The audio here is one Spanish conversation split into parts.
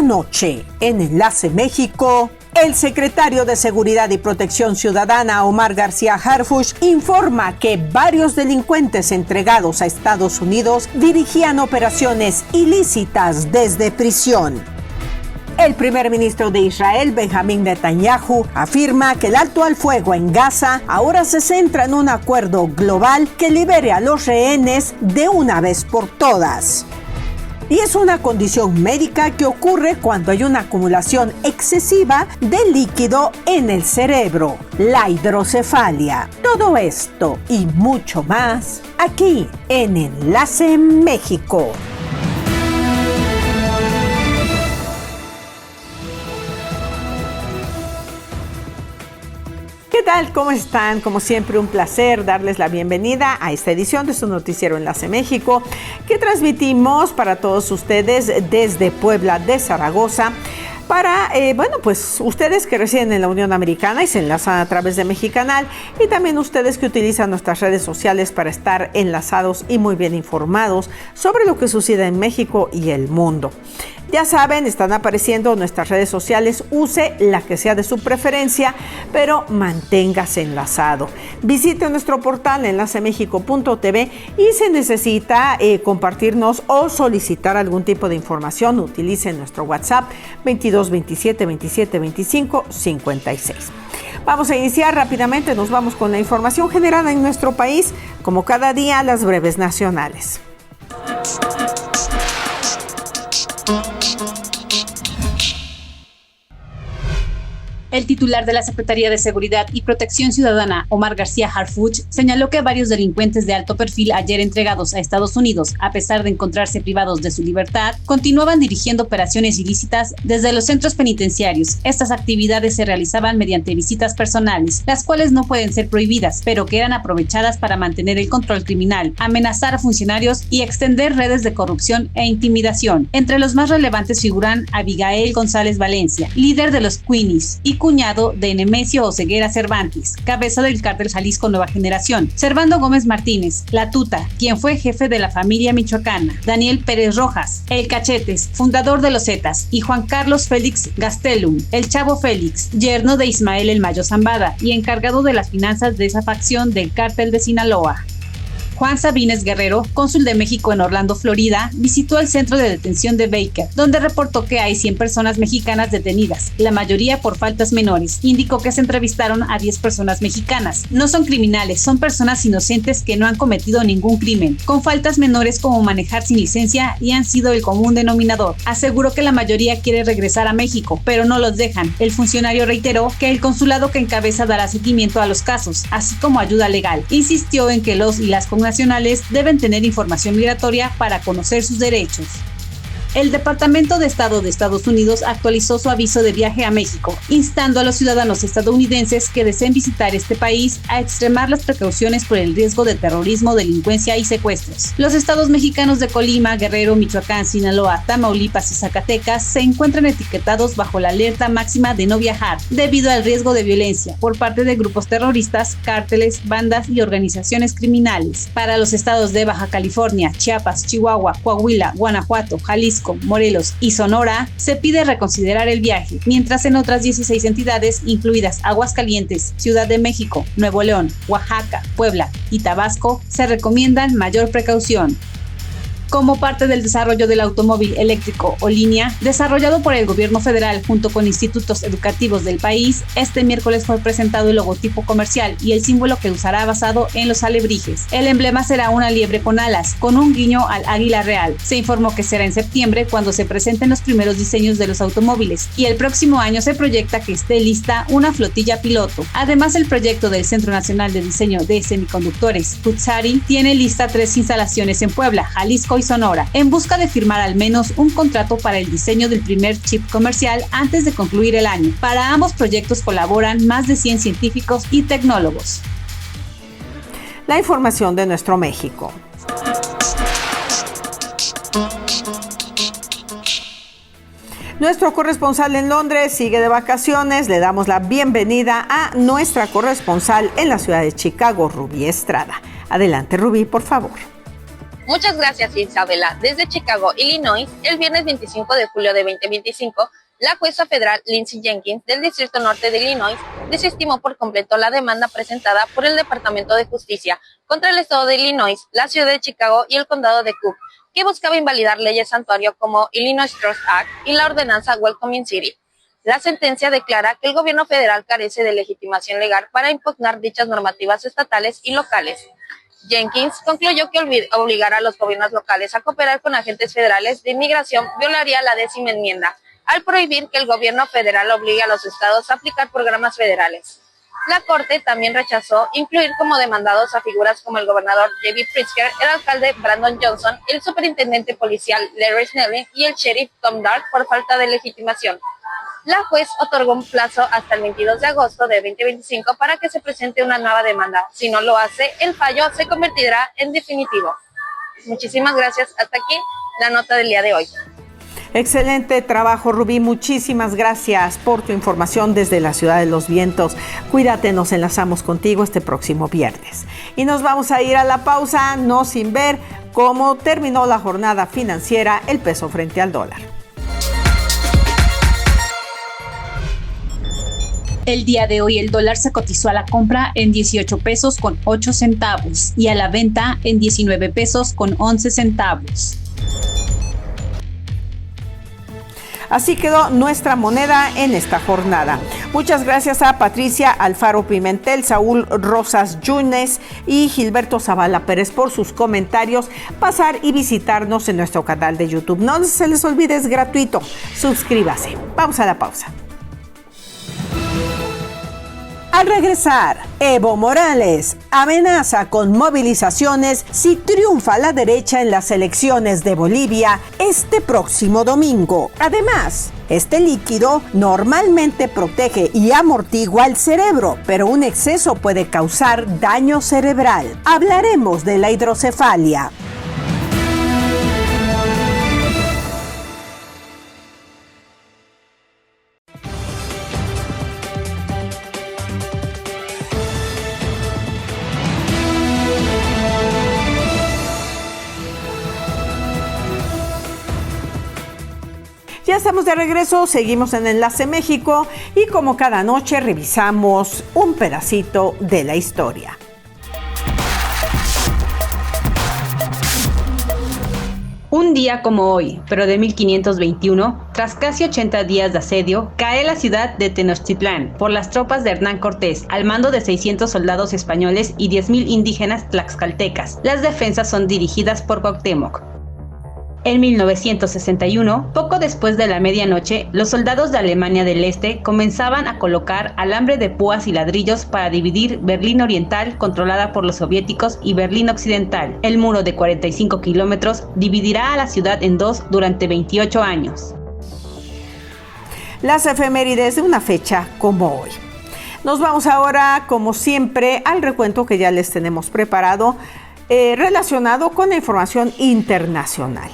Esta noche, en Enlace México, el secretario de Seguridad y Protección Ciudadana, Omar García Harfuch, informa que varios delincuentes entregados a Estados Unidos dirigían operaciones ilícitas desde prisión. El primer ministro de Israel, Benjamín Netanyahu, afirma que el alto al fuego en Gaza ahora se centra en un acuerdo global que libere a los rehenes de una vez por todas. Y es una condición médica que ocurre cuando hay una acumulación excesiva de líquido en el cerebro, la hidrocefalia. Todo esto y mucho más aquí en Enlace México. ¿Qué tal? ¿Cómo están? Como siempre, un placer darles la bienvenida a esta edición de su noticiero Enlace México, que transmitimos para todos ustedes desde Puebla de Zaragoza. Para, pues ustedes que residen en la Unión Americana y se enlazan a través de Mexicanal, y también ustedes que utilizan nuestras redes sociales para estar enlazados y muy bien informados sobre lo que sucede en México y el mundo. Ya saben, están apareciendo nuestras redes sociales, use la que sea de su preferencia, pero manténgase enlazado. Visite nuestro portal enlacemexico.tv y si necesita compartirnos o solicitar algún tipo de información, utilice nuestro WhatsApp 22 27 27 25 56. Vamos a iniciar rápidamente, nos vamos con la información generada en nuestro país, como cada día las breves nacionales. El titular de la Secretaría de Seguridad y Protección Ciudadana, Omar García Harfuch, señaló que varios delincuentes de alto perfil ayer entregados a Estados Unidos, a pesar de encontrarse privados de su libertad, continuaban dirigiendo operaciones ilícitas desde los centros penitenciarios. Estas actividades se realizaban mediante visitas personales, las cuales no pueden ser prohibidas, pero que eran aprovechadas para mantener el control criminal, amenazar a funcionarios y extender redes de corrupción e intimidación. Entre los más relevantes figuran Abigail González Valencia, líder de los Queenies, y cuñado de Nemesio Oseguera Cervantes, cabeza del cártel Jalisco Nueva Generación, Servando Gómez Martínez, La Tuta, quien fue jefe de la familia michoacana, Daniel Pérez Rojas, El Cachetes, fundador de los Zetas, y Juan Carlos Félix Gastelum, el Chavo Félix, yerno de Ismael El Mayo Zambada y encargado de las finanzas de esa facción del cártel de Sinaloa. Juan Sabines Guerrero, cónsul de México en Orlando, Florida, visitó el centro de detención de Baker, donde reportó que hay 100 personas mexicanas detenidas, la mayoría por faltas menores. Indicó que se entrevistaron a 10 personas mexicanas. No son criminales, son personas inocentes que no han cometido ningún crimen, con faltas menores como manejar sin licencia y han sido el común denominador. Aseguró que la mayoría quiere regresar a México, pero no los dejan. El funcionario reiteró que el consulado que encabeza dará seguimiento a los casos, así como ayuda legal. Insistió en que los y las connacionales deben tener información migratoria para conocer sus derechos. El Departamento de Estado de Estados Unidos actualizó su aviso de viaje a México, instando a los ciudadanos estadounidenses que deseen visitar este país a extremar las precauciones por el riesgo de terrorismo, delincuencia y secuestros. Los estados mexicanos de Colima, Guerrero, Michoacán, Sinaloa, Tamaulipas y Zacatecas se encuentran etiquetados bajo la alerta máxima de no viajar, debido al riesgo de violencia por parte de grupos terroristas, cárteles, bandas y organizaciones criminales. Para los estados de Baja California, Chiapas, Chihuahua, Coahuila, Guanajuato, Jalisco, Morelos y Sonora, se pide reconsiderar el viaje, mientras en otras 16 entidades, incluidas Aguascalientes, Ciudad de México, Nuevo León, Oaxaca, Puebla y Tabasco, se recomiendan mayor precaución. Como parte del desarrollo del automóvil eléctrico o línea, desarrollado por el gobierno federal junto con institutos educativos del país, este miércoles fue presentado el logotipo comercial y el símbolo que usará basado en los alebrijes. El emblema será una liebre con alas, con un guiño al águila real. Se informó que será en septiembre cuando se presenten los primeros diseños de los automóviles, y el próximo año se proyecta que esté lista una flotilla piloto. Además, el proyecto del Centro Nacional de Diseño de Semiconductores, CUTSARI, tiene lista 3 instalaciones en Puebla, Jalisco y Sonora, en busca de firmar al menos un contrato para el diseño del primer chip comercial antes de concluir el año. Para ambos proyectos colaboran más de 100 científicos y tecnólogos. La información de nuestro México. Nuestro corresponsal en Londres sigue de vacaciones. Le damos la bienvenida a nuestra corresponsal en la ciudad de Chicago, Rubí Estrada. Adelante, Rubí, por favor. Muchas gracias, Isabela. Desde Chicago, Illinois, el viernes 25 de julio de 2025, la jueza federal Lindsey Jenkins del Distrito Norte de Illinois desestimó por completo la demanda presentada por el Departamento de Justicia contra el Estado de Illinois, la ciudad de Chicago y el condado de Cook, que buscaba invalidar leyes santuario como Illinois Trust Act y la ordenanza Welcoming City. La sentencia declara que el gobierno federal carece de legitimación legal para impugnar dichas normativas estatales y locales. Jenkins concluyó que obligar a los gobiernos locales a cooperar con agentes federales de inmigración violaría la 10ª enmienda, al prohibir que el gobierno federal obligue a los estados a aplicar programas federales. La Corte también rechazó incluir como demandados a figuras como el gobernador J.B. Pritzker, el alcalde Brandon Johnson, el superintendente policial Larry Snelling y el sheriff Tom Dart por falta de legitimación. La juez otorgó un plazo hasta el 22 de agosto de 2025 para que se presente una nueva demanda. Si no lo hace, el fallo se convertirá en definitivo. Muchísimas gracias. Hasta aquí la nota del día de hoy. Excelente trabajo, Rubí. Muchísimas gracias por tu información desde la Ciudad de los Vientos. Cuídate, nos enlazamos contigo este próximo viernes. Y nos vamos a ir a la pausa, no sin ver cómo terminó la jornada financiera, el peso frente al dólar. El día de hoy el dólar se cotizó a la compra en 18 pesos con 8 centavos y a la venta en 19 pesos con 11 centavos. Así quedó nuestra moneda en esta jornada. Muchas gracias a Patricia Alfaro Pimentel, Saúl Rosas Yunes y Gilberto Zavala Pérez por sus comentarios. Pasar y visitarnos en nuestro canal de YouTube. No se les olvide, es gratuito. Suscríbase. Vamos a la pausa. Al regresar, Evo Morales amenaza con movilizaciones si triunfa la derecha en las elecciones de Bolivia este próximo domingo. Además, este líquido normalmente protege y amortigua el cerebro, pero un exceso puede causar daño cerebral. Hablaremos de la hidrocefalia. Ya estamos de regreso, seguimos en Enlace México y como cada noche revisamos un pedacito de la historia. Un día como hoy, pero de 1521, tras casi 80 días de asedio, cae la ciudad de Tenochtitlán por las tropas de Hernán Cortés, al mando de 600 soldados españoles y 10,000 indígenas tlaxcaltecas. Las defensas son dirigidas por Cuauhtémoc. En 1961, poco después de la medianoche, los soldados de Alemania del Este comenzaban a colocar alambre de púas y ladrillos para dividir Berlín Oriental, controlada por los soviéticos, y Berlín Occidental. El muro de 45 kilómetros dividirá a la ciudad en dos durante 28 años. Las efemérides de una fecha como hoy. Nos vamos ahora, como siempre, al recuento que ya les tenemos preparado, relacionado con la información internacional.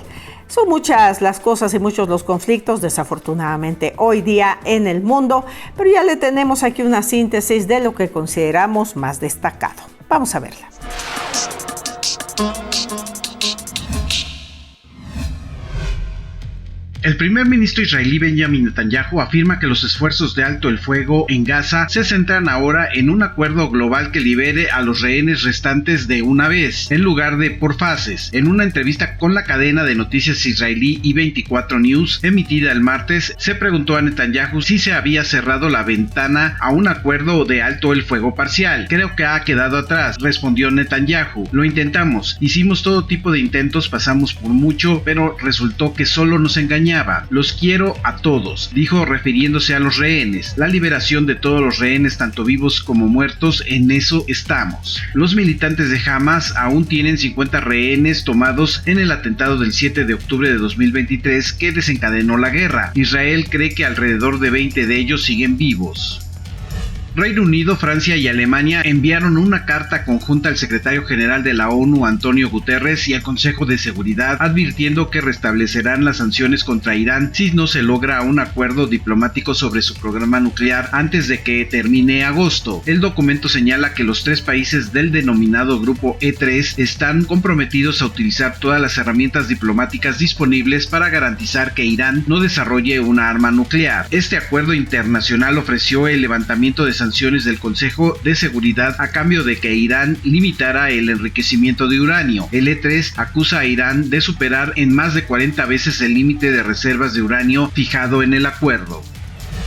Son muchas las cosas y muchos los conflictos, desafortunadamente, hoy día en el mundo, pero ya le tenemos aquí una síntesis de lo que consideramos más destacado. Vamos a verla. El primer ministro israelí Benjamin Netanyahu afirma que los esfuerzos de alto el fuego en Gaza se centran ahora en un acuerdo global que libere a los rehenes restantes de una vez, en lugar de por fases. En una entrevista con la cadena de noticias israelí I24 News, emitida el martes, se preguntó a Netanyahu si se había cerrado la ventana a un acuerdo de alto el fuego parcial. Creo que ha quedado atrás, respondió Netanyahu. Lo intentamos, hicimos todo tipo de intentos, pasamos por mucho, pero resultó que solo nos engañaban. Los quiero a todos, dijo refiriéndose a los rehenes. La liberación de todos los rehenes, tanto vivos como muertos, en eso estamos. Los militantes de Hamas aún tienen 50 rehenes tomados en el atentado del 7 de octubre de 2023 que desencadenó la guerra. Israel cree que alrededor de 20 de ellos siguen vivos. Reino Unido, Francia y Alemania enviaron una carta conjunta al secretario general de la ONU, Antonio Guterres, y al Consejo de Seguridad, advirtiendo que restablecerán las sanciones contra Irán si no se logra un acuerdo diplomático sobre su programa nuclear antes de que termine agosto. El documento señala que los 3 países del denominado Grupo E3 están comprometidos a utilizar todas las herramientas diplomáticas disponibles para garantizar que Irán no desarrolle una arma nuclear. Este acuerdo internacional ofreció el levantamiento de sanciones del Consejo de Seguridad a cambio de que Irán limitara el enriquecimiento de uranio. El E3 acusa a Irán de superar en más de 40 veces el límite de reservas de uranio fijado en el acuerdo.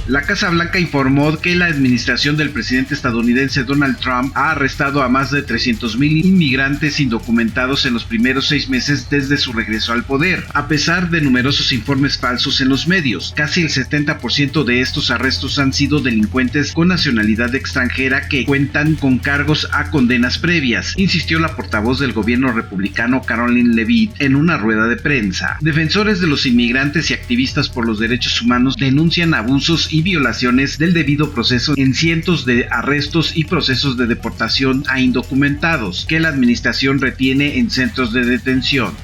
La Casa Blanca informó que la administración del presidente estadounidense Donald Trump ha arrestado a más de 300,000 inmigrantes indocumentados en los primeros 6 meses desde su regreso al poder, a pesar de numerosos informes falsos en los medios. Casi el 70% de estos arrestos han sido delincuentes con nacionalidad extranjera que cuentan con cargos a condenas previas, insistió la portavoz del gobierno republicano Caroline Leavitt en una rueda de prensa. Defensores de los inmigrantes y activistas por los derechos humanos denuncian abusos y violaciones del debido proceso en cientos de arrestos y procesos de deportación a indocumentados que la administración retiene en centros de detención.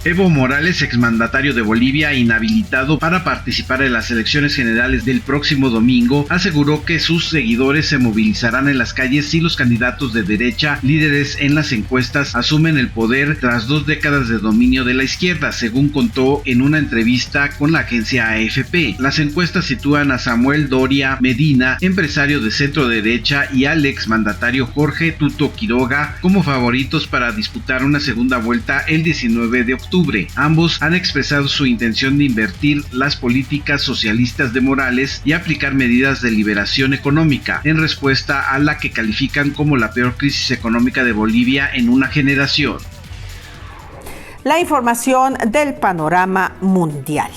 Evo Morales, exmandatario de Bolivia, inhabilitado para participar en las elecciones generales del próximo domingo, aseguró que sus seguidores se movilizarán en las calles si los candidatos de derecha, líderes en las encuestas, asumen el poder tras 2 décadas de dominio de la izquierda, según contó en una entrevista con la agencia AFP. Las encuestas sitúan a Samuel Doria Medina, empresario de centro derecha, y al exmandatario Jorge Tuto Quiroga como favoritos para disputar una segunda vuelta el 19 de octubre. Ambos han expresado su intención de invertir las políticas socialistas de Morales y aplicar medidas de liberación económica, en respuesta a la que califican como la peor crisis económica de Bolivia en una generación. La información del panorama mundial.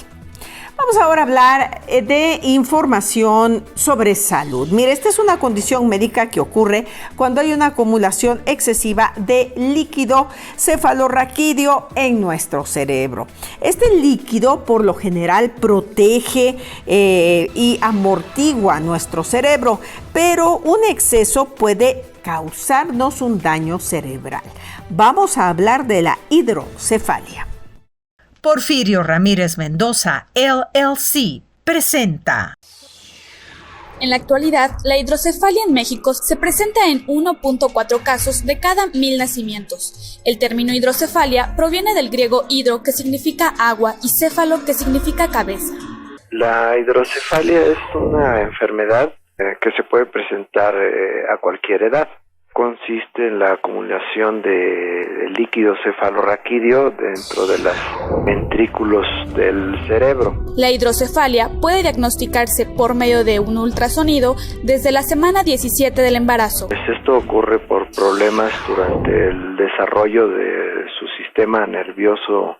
Vamos ahora a hablar de información sobre salud. Mire, esta es una condición médica que ocurre cuando hay una acumulación excesiva de líquido cefalorraquídeo en nuestro cerebro. Este líquido por lo general protege y amortigua nuestro cerebro, pero un exceso puede causarnos un daño cerebral. Vamos a hablar de la hidrocefalia. Porfirio Ramírez Mendoza, LLC, presenta. En la actualidad, la hidrocefalia en México se presenta en 1.4 casos de cada 1,000 nacimientos. El término hidrocefalia proviene del griego hidro, que significa agua, y céfalo, que significa cabeza. La hidrocefalia es una enfermedad que se puede presentar a cualquier edad. Consiste en la acumulación de líquido cefalorraquídeo dentro de los ventrículos del cerebro. La hidrocefalia puede diagnosticarse por medio de un ultrasonido desde la semana 17 del embarazo. Esto ocurre por problemas durante el desarrollo de su sistema nervioso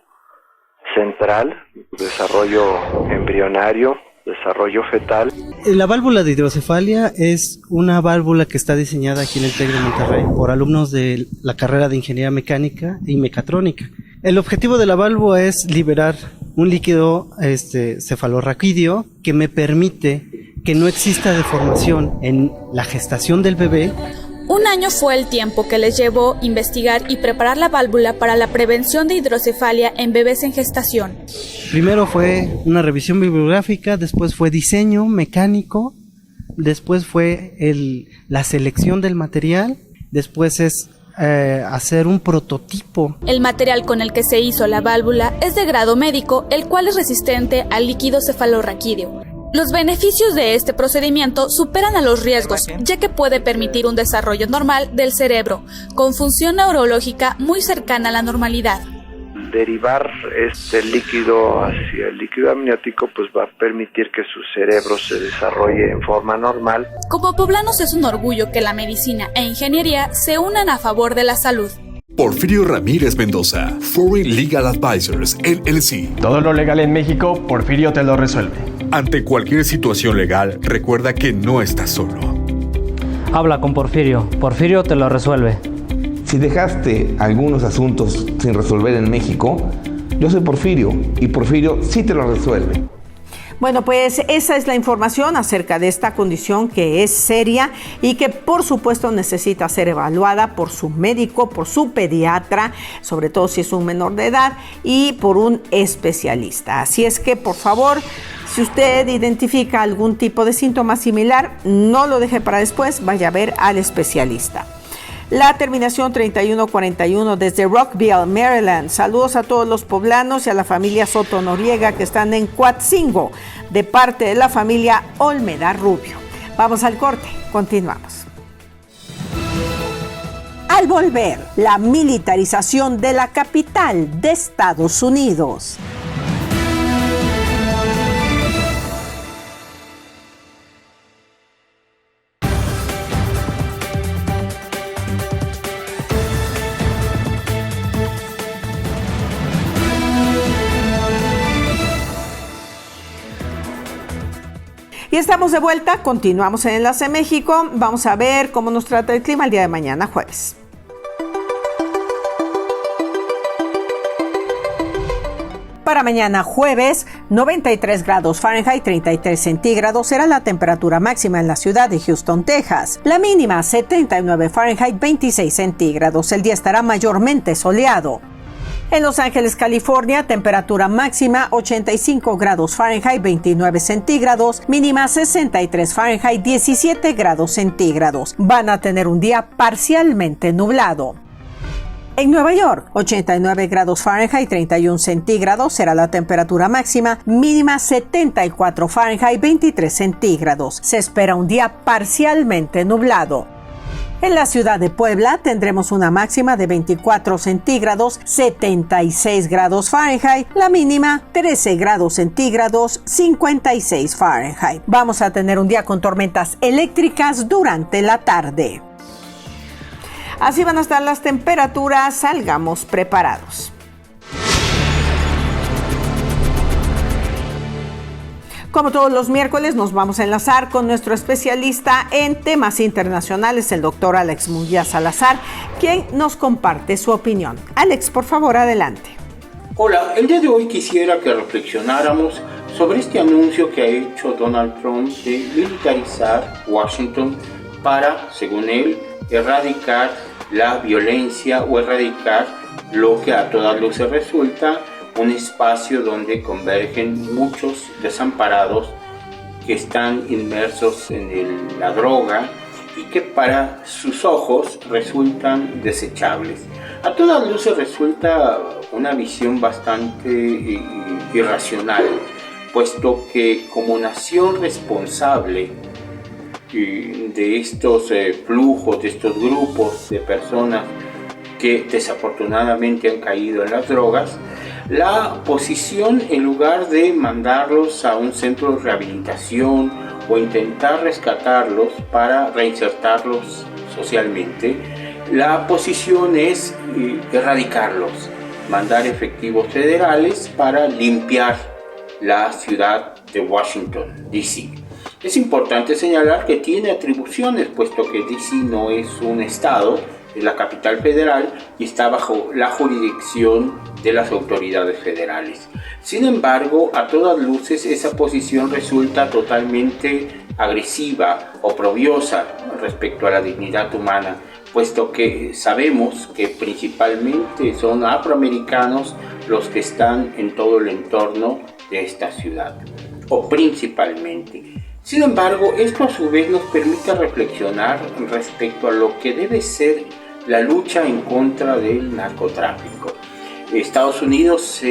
central, desarrollo embrionario, desarrollo fetal. La válvula de hidrocefalia es una válvula que está diseñada aquí en el TEC de Monterrey por alumnos de la carrera de Ingeniería Mecánica y Mecatrónica. El objetivo de la válvula es liberar un líquido cefalorraquídeo que me permite que no exista deformación en la gestación del bebé. 1 año fue el tiempo que les llevó investigar y preparar la válvula para la prevención de hidrocefalia en bebés en gestación. Primero fue una revisión bibliográfica, después fue diseño mecánico, después fue la selección del material, después es hacer un prototipo. El material con el que se hizo la válvula es de grado médico, el cual es resistente al líquido cefalorraquídeo. Los beneficios de este procedimiento superan a los riesgos, ya que puede permitir un desarrollo normal del cerebro, con función neurológica muy cercana a la normalidad. Derivar este líquido hacia el líquido amniótico pues va a permitir que su cerebro se desarrolle en forma normal. Como poblanos es un orgullo que la medicina e ingeniería se unan a favor de la salud. Porfirio Ramírez Mendoza, Foreign Legal Advisors, LLC. Todo lo legal en México, Porfirio te lo resuelve. Ante cualquier situación legal, recuerda que no estás solo. Habla con Porfirio. Porfirio te lo resuelve. Si dejaste algunos asuntos sin resolver en México, yo soy Porfirio y Porfirio sí te lo resuelve. Bueno, pues esa es la información acerca de esta condición que es seria y que por supuesto necesita ser evaluada por su médico, por su pediatra, sobre todo si es un menor de edad, y por un especialista. Así es que, por favor, si usted identifica algún tipo de síntoma similar, no lo deje para después, vaya a ver al especialista. La terminación 3141 desde Rockville, Maryland. Saludos a todos los poblanos y a la familia Soto Noriega que están en Coatzingo, de parte de la familia Olmeda Rubio. Vamos al corte, continuamos. Al volver, la militarización de la capital de Estados Unidos. Y estamos de vuelta, continuamos en Enlace México. Vamos a ver cómo nos trata el clima el día de mañana, jueves. Para mañana jueves, 93 grados Fahrenheit, 33 centígrados será la temperatura máxima en la ciudad de Houston, Texas. La mínima 79 Fahrenheit, 26 centígrados. El día estará mayormente soleado. En Los Ángeles, California, temperatura máxima 85 grados Fahrenheit, 29 centígrados, mínima 63 Fahrenheit, 17 grados centígrados. Van a tener un día parcialmente nublado. En Nueva York, 89 grados Fahrenheit, 31 centígrados será la temperatura máxima, mínima 74 Fahrenheit, 23 centígrados. Se espera un día parcialmente nublado. En la ciudad de Puebla tendremos una máxima de 24 centígrados, 76 grados Fahrenheit, la mínima 13 grados centígrados, 56 Fahrenheit. Vamos a tener un día con tormentas eléctricas durante la tarde. Así van a estar las temperaturas, salgamos preparados. Como todos los miércoles, nos vamos a enlazar con nuestro especialista en temas internacionales, el doctor Alex Munguía Salazar, quien nos comparte su opinión. Alex, por favor, adelante. Hola, el día de hoy quisiera que reflexionáramos sobre este anuncio que ha hecho Donald Trump de militarizar Washington para, según él, erradicar la violencia o erradicar lo que a todas luces resulta un espacio donde convergen muchos desamparados que están inmersos en la droga y que para sus ojos resultan desechables. A todas luces resulta una visión bastante irracional, puesto que como nación responsable de estos flujos, de estos grupos de personas que desafortunadamente han caído en las drogas, la posición, en lugar de mandarlos a un centro de rehabilitación o intentar rescatarlos para reinsertarlos socialmente, la posición es erradicarlos, mandar efectivos federales para limpiar la ciudad de Washington, D.C. Es importante señalar que tiene atribuciones, puesto que D.C. no es un estado, es la capital federal y está bajo la jurisdicción de las autoridades federales. Sin embargo, a todas luces esa posición resulta totalmente agresiva, oprobiosa respecto a la dignidad humana, puesto que sabemos que principalmente son afroamericanos los que están en todo el entorno de esta ciudad, o principalmente. Sin embargo, esto a su vez nos permite reflexionar respecto a lo que debe ser la lucha en contra del narcotráfico. Estados Unidos se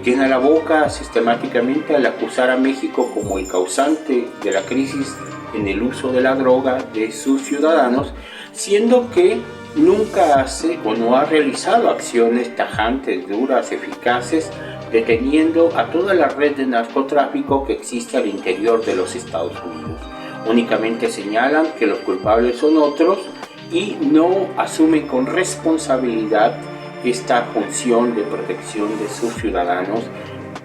llena la boca sistemáticamente al acusar a México como el causante de la crisis en el uso de la droga de sus ciudadanos, siendo que nunca hace o no ha realizado acciones tajantes, duras, eficaces, deteniendo a toda la red de narcotráfico que existe al interior de los Estados Unidos. Únicamente señalan que los culpables son otros y no asumen con responsabilidad esta función de protección de sus ciudadanos,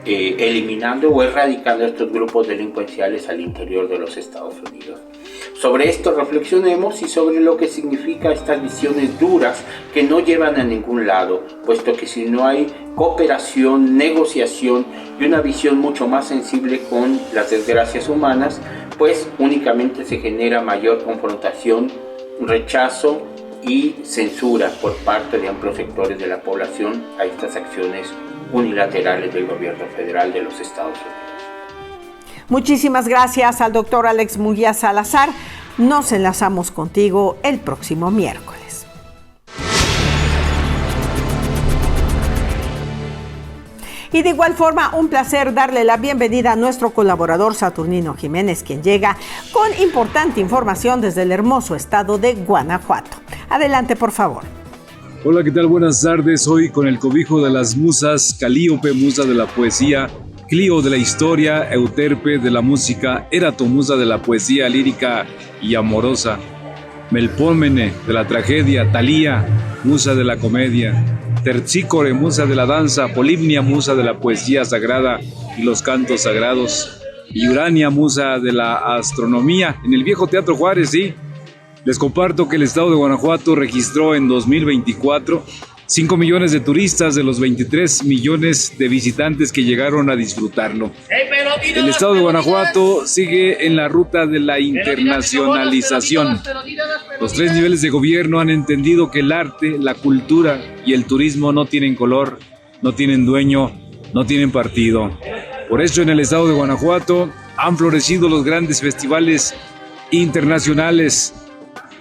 eliminando o erradicando estos grupos delincuenciales al interior de los Estados Unidos. Sobre esto reflexionemos y sobre lo que significa estas visiones duras que no llevan a ningún lado, puesto que si no hay cooperación, negociación y una visión mucho más sensible con las desgracias humanas, pues únicamente se genera mayor confrontación, rechazo y censura por parte de amplios sectores de la población a estas acciones unilaterales del gobierno federal de los Estados Unidos. Muchísimas gracias al doctor Alex Munguía Salazar. Nos enlazamos contigo el próximo miércoles. Y de igual forma, un placer darle la bienvenida a nuestro colaborador Saturnino Jiménez, quien llega con importante información desde el hermoso estado de Guanajuato. Adelante, por favor. Hola, ¿qué tal? Buenas tardes. Hoy con el cobijo de las musas, Calíope, musa de la poesía, Clío de la historia, Euterpe de la música, Erato, musa de la poesía lírica y amorosa, Melpómene de la tragedia, Talía, musa de la comedia, Terpsícore, musa de la danza, Polibnia, musa de la poesía sagrada y los cantos sagrados, y Urania, musa de la astronomía, en el viejo Teatro Juárez, sí. Les comparto que el estado de Guanajuato registró en 2024 5 millones de turistas de los 23 millones de visitantes que llegaron a disfrutarlo. El estado de Guanajuato sigue en la ruta de la internacionalización. Los 3 niveles de gobierno han entendido que el arte, la cultura y el turismo no tienen color, no tienen dueño, no tienen partido. Por eso en el estado de Guanajuato han florecido los grandes festivales internacionales.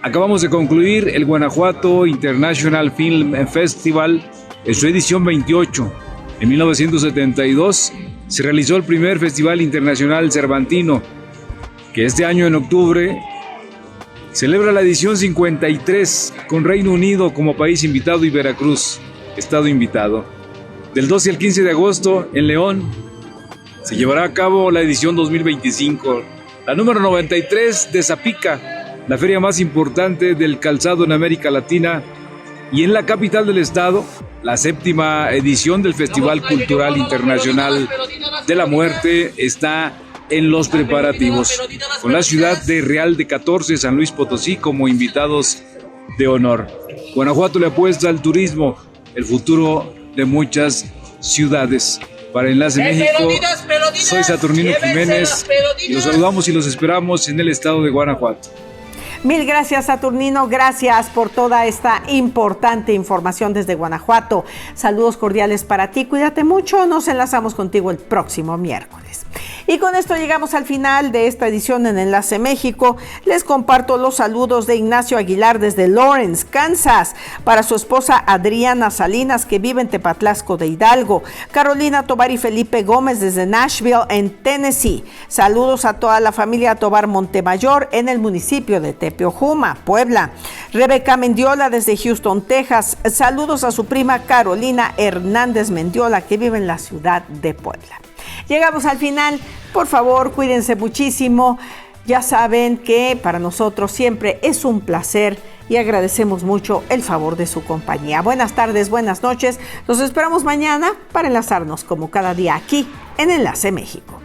Acabamos de concluir el Guanajuato International Film Festival en su edición 28. En 1972 se realizó el primer Festival Internacional Cervantino, que este año en octubre celebra la edición 53 con Reino Unido como país invitado y Veracruz, estado invitado. Del 12 al 15 de agosto en León se llevará a cabo la edición 2025, la número 93 de Zapica, la feria más importante del calzado en América Latina, y en la capital del estado, la 7ª edición del Festival Cultural Internacional de la Muerte está en los preparativos, con la ciudad de Real de 14, San Luis Potosí, como invitados de honor. Guanajuato le apuesta al turismo, el futuro de muchas ciudades. Para Enlace México, soy Saturnino Jiménez y los saludamos y los esperamos en el estado de Guanajuato. Mil gracias, Saturnino. Gracias por toda esta importante información desde Guanajuato. Saludos cordiales para ti. Cuídate mucho. Nos enlazamos contigo el próximo miércoles. Y con esto llegamos al final de esta edición en Enlace México. Les comparto los saludos de Ignacio Aguilar desde Lawrence, Kansas, para su esposa Adriana Salinas, que vive en Tepatlasco de Hidalgo. Carolina Tobar y Felipe Gómez desde Nashville, en Tennessee. Saludos a toda la familia Tobar Montemayor en el municipio de Tepeojuma, Puebla. Rebeca Mendiola desde Houston, Texas. Saludos a su prima Carolina Hernández Mendiola, que vive en la ciudad de Puebla. Llegamos al final. Por favor, cuídense muchísimo. Ya saben que para nosotros siempre es un placer y agradecemos mucho el favor de su compañía. Buenas tardes, buenas noches. Los esperamos mañana para enlazarnos como cada día aquí en Enlace México.